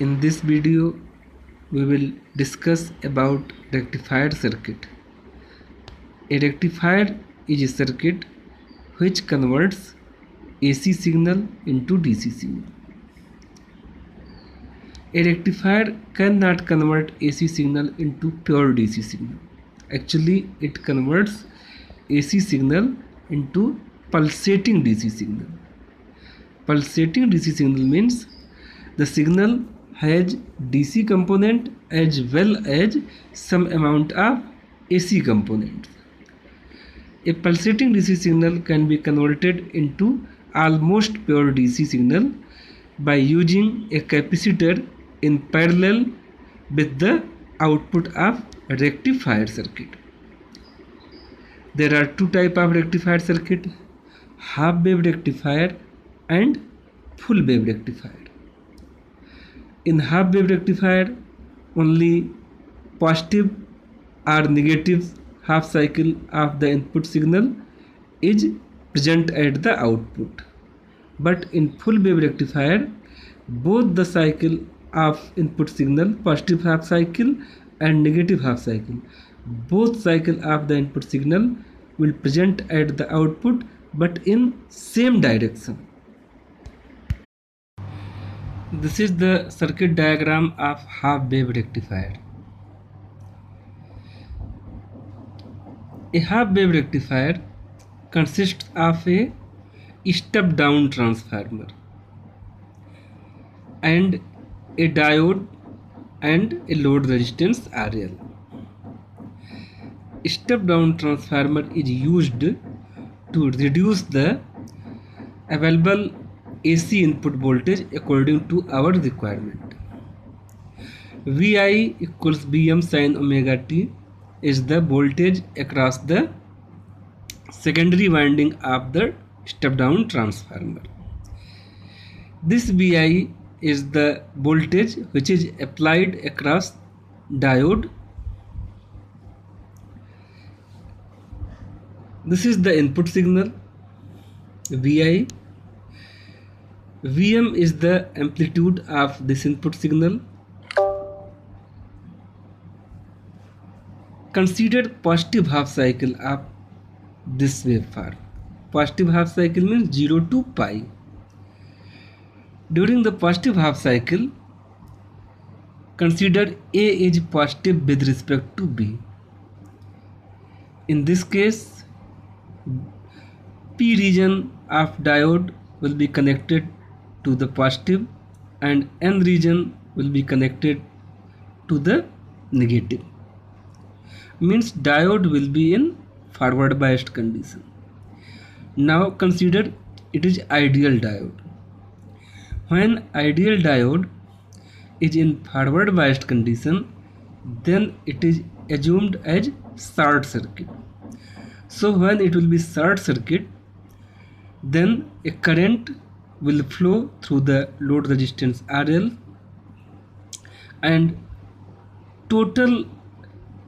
In this video, we will discuss about rectifier circuit. A rectifier is a circuit which converts AC signal into DC signal. A rectifier cannot convert AC signal into pure DC signal. Actually, it converts AC signal into pulsating DC signal. Pulsating DC signal means the signal has DC component as well as some amount of AC components. A pulsating DC signal can be converted into almost pure DC signal by using a capacitor in parallel with the output of a rectifier circuit. There are two types of rectifier circuit: half wave rectifier and full wave rectifier. In half wave rectifier, only positive or negative half cycle of the input signal is present at the output. But in full wave rectifier, both the cycle of input signal, positive half cycle and negative half cycle, both cycle of the input signal will present at the output but in same direction. This is the circuit diagram of half wave rectifier. A half wave rectifier consists of a step down transformer and a diode and a load resistance RL. Step down transformer is used to reduce the available AC input voltage according to our requirement. Vi equals Vm sin omega t is the voltage across the secondary winding of the step down transformer. This Vi is the voltage which is applied across diode. This is the input signal Vi. Vm is the amplitude of this input signal. Consider positive half cycle of this waveform. Positive half cycle means 0 to pi. During the positive half cycle, consider A is positive with respect to B. In this case, P region of diode will be connected to the positive and N region will be connected to the negative. Means diode will be in forward biased condition. Now consider it is ideal diode. When ideal diode is in forward biased condition, then it is assumed as short circuit. So when it will be short circuit, then a current will flow through the load resistance RL and total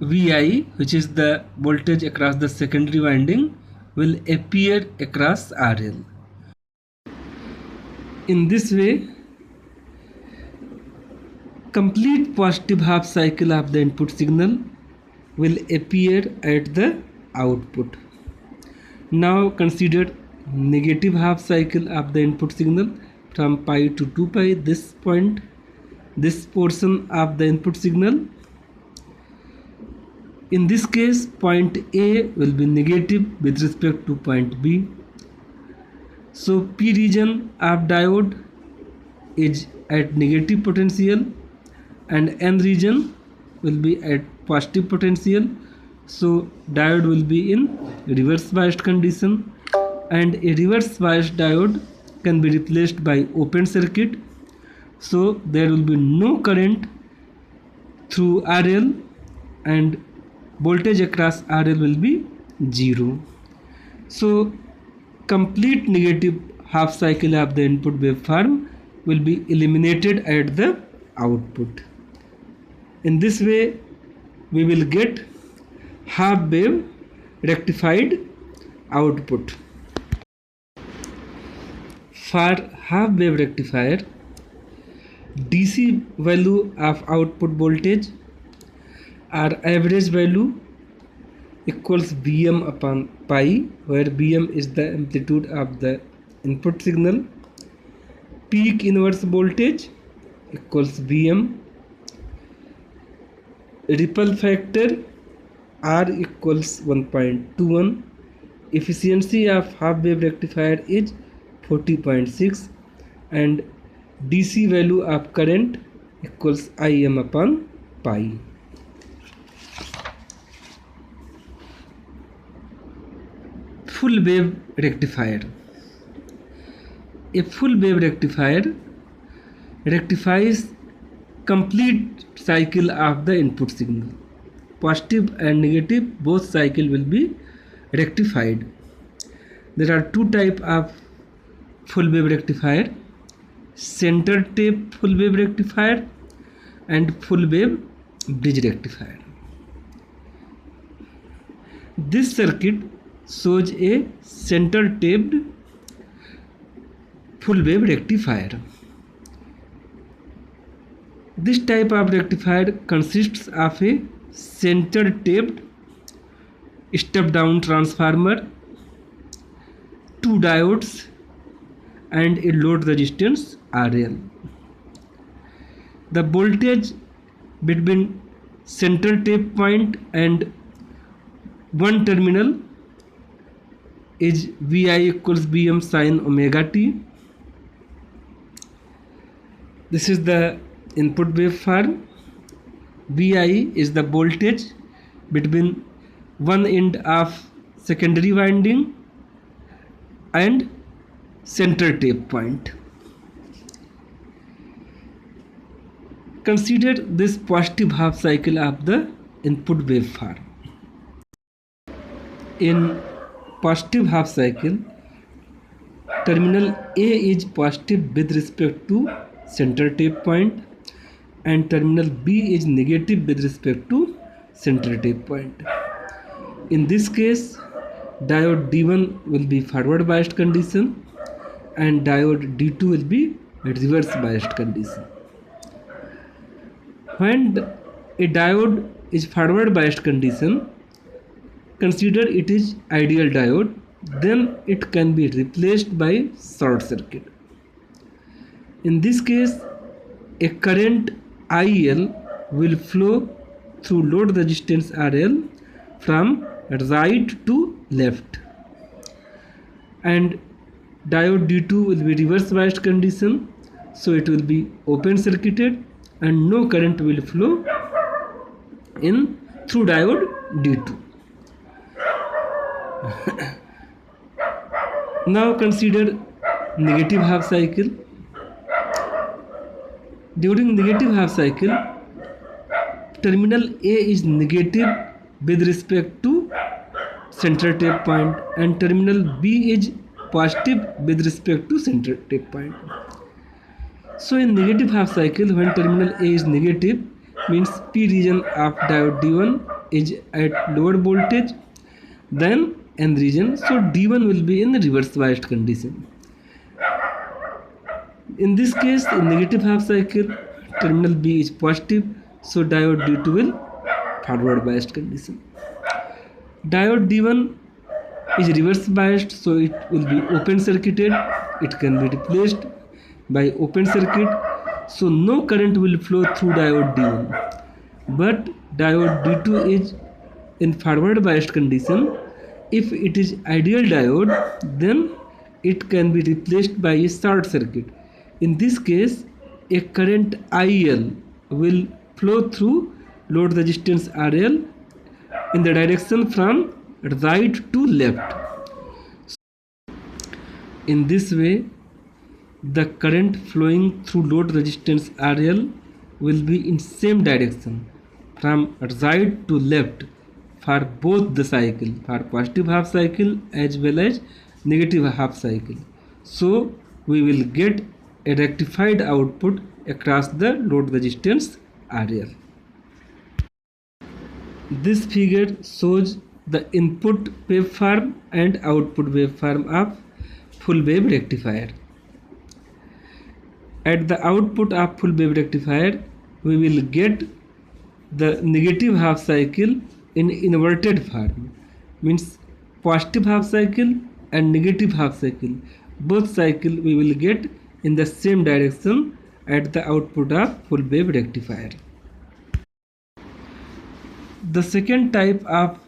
Vi, which is the voltage across the secondary winding, will appear across RL. In this way, complete positive half cycle of the input signal will appear at the output. Now consider negative half cycle of the input signal from pi to 2 pi. This point, this portion of the input signal, in this case point A will be negative with respect to point B. So P region of diode is at negative potential and N region will be at positive potential. So diode will be in reverse biased condition, and a reverse biased diode can be replaced by open circuit. So there will be no current through RL and voltage across RL will be 0. So complete negative half cycle of the input waveform will be eliminated at the output. In this way, we will get half wave rectified output. For half wave rectifier, DC value of output voltage or average value equals Vm upon pi, where Vm is the amplitude of the input signal. Peak inverse voltage equals Vm. Ripple factor R equals 1.21. Efficiency of half wave rectifier is 40.6 and DC value of current equals Im upon pi. Full wave rectifier. A full wave rectifier rectifies complete cycle of the input signal. Positive and negative both cycle will be rectified. There are two types of full wave rectifier: center tape full wave rectifier and full wave bridge rectifier. This circuit shows a center taped full wave rectifier. This type of rectifier consists of a center taped step down transformer, two diodes and a load resistance RL. The voltage between center tape point and one terminal is Vi equals Vm sin omega t. This is the input waveform. Vi is the voltage between one end of secondary winding and center tape point. Consider this positive half cycle of the input waveform. In positive half cycle, terminal A is positive with respect to center tape point and terminal B is negative with respect to center tape point. In this case, diode D1 will be forward biased condition and diode D2 will be reverse biased condition. When a diode is forward biased condition, consider it is ideal diode, then it can be replaced by short circuit. In this case, a current IL will flow through load resistance RL from right to left, and diode D2 will be reverse biased condition, so it will be open circuited and no current will flow in through diode D2. Now consider negative half cycle. During negative half cycle, terminal A is negative with respect to center tape point and terminal B is positive with respect to center tape point. So in negative half cycle, when terminal A is negative, means P region of diode D1 is at lower voltage than N region, so D1 will be in the reverse biased condition. In this case, in negative half cycle, terminal B is positive, so diode D2 will forward biased condition. Diode D1 is reverse biased, so it will be open circuited. It can be replaced by open circuit, so no current will flow through diode D1. But diode D2 is in forward biased condition. If it is ideal diode, then it can be replaced by a short circuit. In this case, a current IL will flow through load resistance RL in the direction from right to left. In this way, the current flowing through load resistance RL will be in same direction from right to left for both the cycle, for positive half cycle as well as negative half cycle. So we will get a rectified output across the load resistance RL. This figure shows the input waveform and output waveform of full wave rectifier. at the output of full wave rectifier we will get the negative half cycle in inverted form, means positive half cycle and negative half cycle, both cycle we will get in the same direction at the output of full wave rectifier. The second type of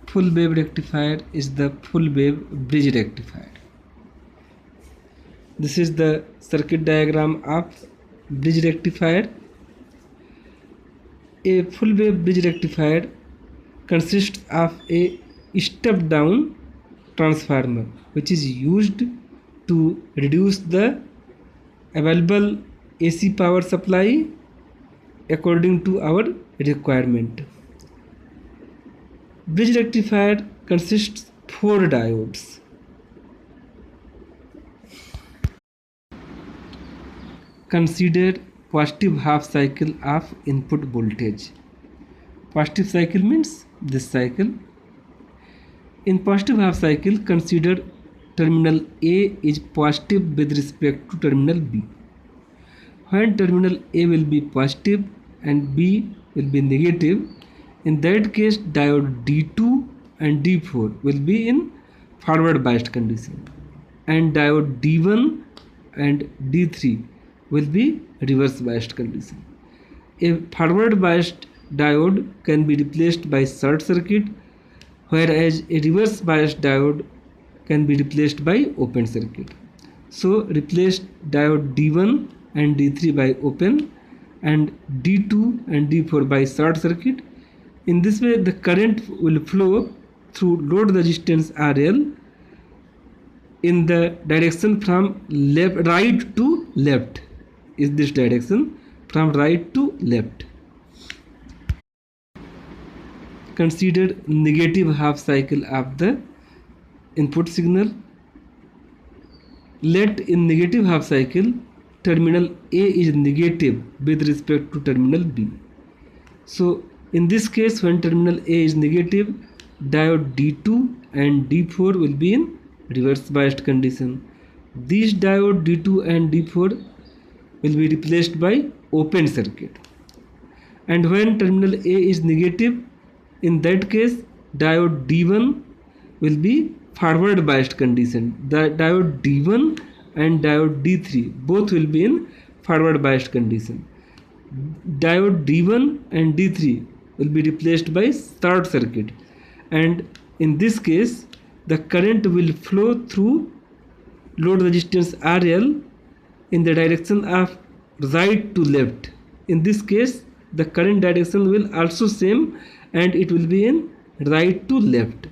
full wave rectifier is the full wave bridge rectifier. This is the circuit diagram of bridge rectifier. A full wave bridge rectifier consists of a step down transformer which is used to reduce the available AC power supply according to our requirement. Bridge rectifier consists 4 diodes. Consider positive half cycle of input voltage. Positive cycle means this cycle. In positive half cycle, consider terminal A is positive with respect to terminal B. When terminal A will be positive and B will be negative, in that case diode D2 and D4 will be in forward biased condition and diode D1 and D3 will be reverse biased condition. A forward biased diode can be replaced by short circuit, whereas a reverse biased diode can be replaced by open circuit. So replace diode D1 and D3 by open and D2 and D4 by short circuit. In this way the current will flow through load resistance RL in the direction from right to left, is this direction from right to left. Consider negative half cycle of the input signal. Let in negative half cycle terminal A is negative with respect to terminal B. So in this case when terminal A is negative, diode D2 and D4 will be in reverse biased condition. These diode D2 and D4 will be replaced by open circuit. And when terminal A is negative, in that case diode D1 will be forward biased condition. The diode D1 and diode D3 both will be in forward biased condition. Diode D1 and D3 will be replaced by short circuit, and in this case the current will flow through load resistance RL in the direction of right to left. In this case the current direction will also same and it will be in right to left.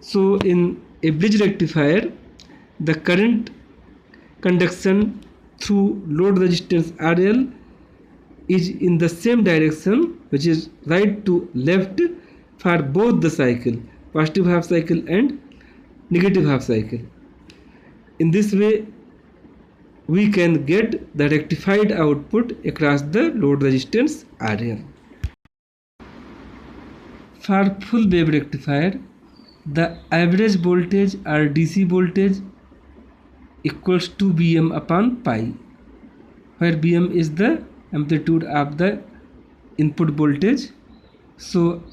So in a bridge rectifier the current conduction through load resistance RL is in the same direction, which is right to left for both the cycle, positive half cycle and negative half cycle. In this way we can get the rectified output across the load resistance RL. For full wave rectifier, the average voltage or DC voltage equals to Bm upon pi, where Bm is the amplitude of the input voltage. So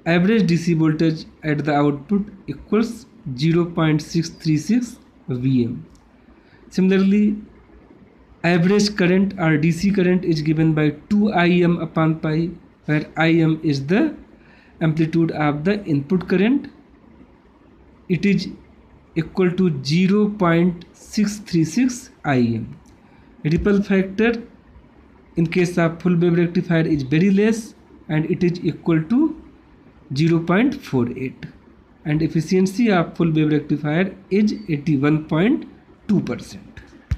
average DC voltage at the output equals 0.636 Vm. Similarly, average current or DC current is given by 2 Im upon pi, where Im is the amplitude of the input current. It is equal to 0.636 Im. Ripple factor in case of full wave rectifier is very less and it is equal to 0.48, and efficiency of full wave rectifier is 81.2%.